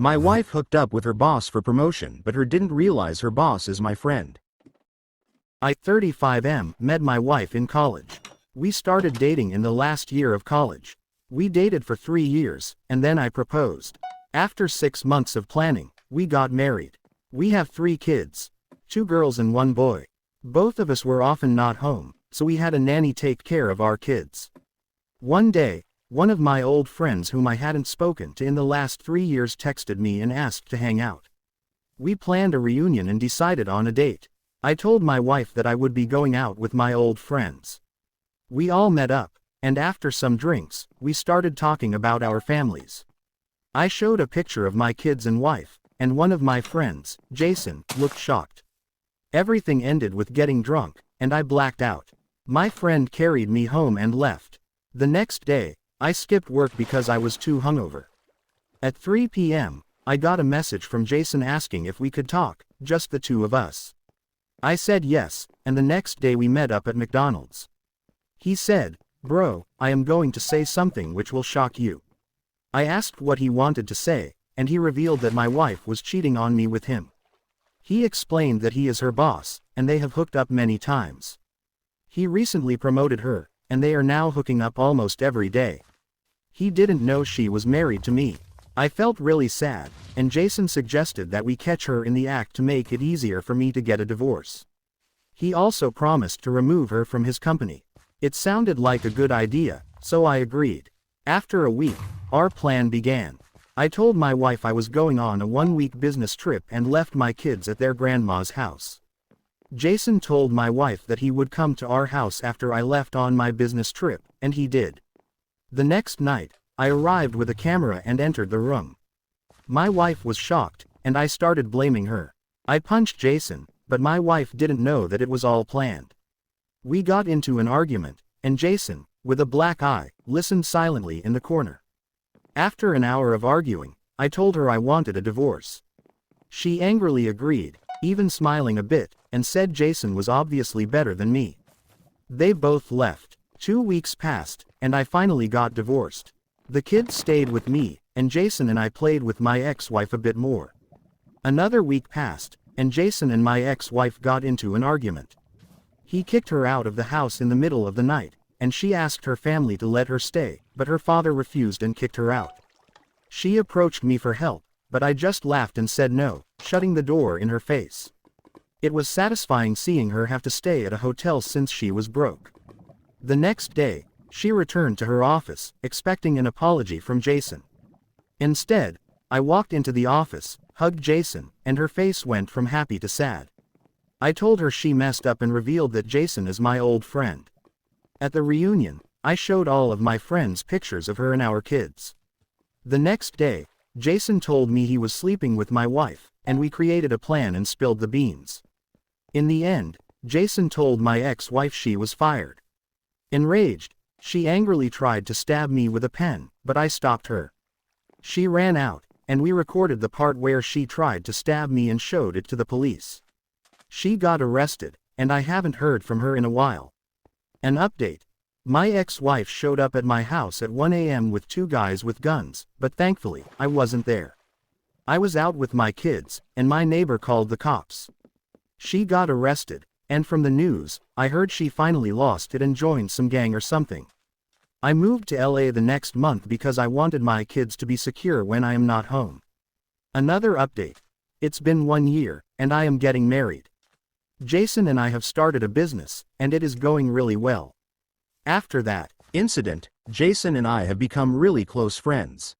My wife hooked up with her boss for promotion but her didn't realize her boss is my friend. I 35M met my wife in college. We started dating in the last year of college. We dated for 3 years, and then I proposed. After 6 months of planning, we got married. We have 3 kids. 2 girls and 1 boy. Both of us were often not home, so we had a nanny take care of our kids. One day, one of my old friends whom I hadn't spoken to in the last 3 years texted me and asked to hang out. We planned a reunion and decided on a date. I told my wife that I would be going out with my old friends. We all met up, and after some drinks, we started talking about our families. I showed a picture of my kids and wife, and one of my friends, Jason, looked shocked. Everything ended with getting drunk, and I blacked out. My friend carried me home and left. The next day, I skipped work because I was too hungover. At 3 p.m., I got a message from Jason asking if we could talk, just the 2 of us. I said yes, and the next day we met up at McDonald's. He said, "Bro, I am going to say something which will shock you." I asked what he wanted to say, and he revealed that my wife was cheating on me with him. He explained that he is her boss, and they have hooked up many times. He recently promoted her, and they are now hooking up almost every day. He didn't know she was married to me. I felt really sad, and Jason suggested that we catch her in the act to make it easier for me to get a divorce. He also promised to remove her from his company. It sounded like a good idea, so I agreed. After a week, our plan began. I told my wife I was going on a 1-week business trip and left my kids at their grandma's house. Jason told my wife that he would come to our house after I left on my business trip, and he did. The next night, I arrived with a camera and entered the room. My wife was shocked, and I started blaming her. I punched Jason, but my wife didn't know that it was all planned. We got into an argument, and Jason, with a black eye, listened silently in the corner. After an hour of arguing, I told her I wanted a divorce. She angrily agreed, even smiling a bit, and said Jason was obviously better than me. They both left. 2 weeks passed, and I finally got divorced. The kids stayed with me, and Jason and I played with my ex-wife a bit more. Another week passed, and Jason and my ex-wife got into an argument. He kicked her out of the house in the middle of the night, and she asked her family to let her stay, but her father refused and kicked her out. She approached me for help, but I just laughed and said no, shutting the door in her face. It was satisfying seeing her have to stay at a hotel since she was broke. The next day, she returned to her office, expecting an apology from Jason. Instead, I walked into the office, hugged Jason, and her face went from happy to sad. I told her she messed up and revealed that Jason is my old friend. At the reunion, I showed all of my friends pictures of her and our kids. The next day, Jason told me he was sleeping with my wife, and we created a plan and spilled the beans. In the end, Jason told my ex-wife she was fired. Enraged, she angrily tried to stab me with a pen, but I stopped her. She ran out, and we recorded the part where she tried to stab me and showed it to the police. She got arrested, and I haven't heard from her in a while. An update. My ex-wife showed up at my house at 1 a.m. with 2 guys with guns, but thankfully, I wasn't there. I was out with my kids, and my neighbor called the cops. She got arrested, and from the news, I heard she finally lost it and joined some gang or something. I moved to LA the next month because I wanted my kids to be secure when I am not home. Another update. It's been 1 year, and I am getting married. Jason and I have started a business, and it is going really well. After that incident, Jason and I have become really close friends.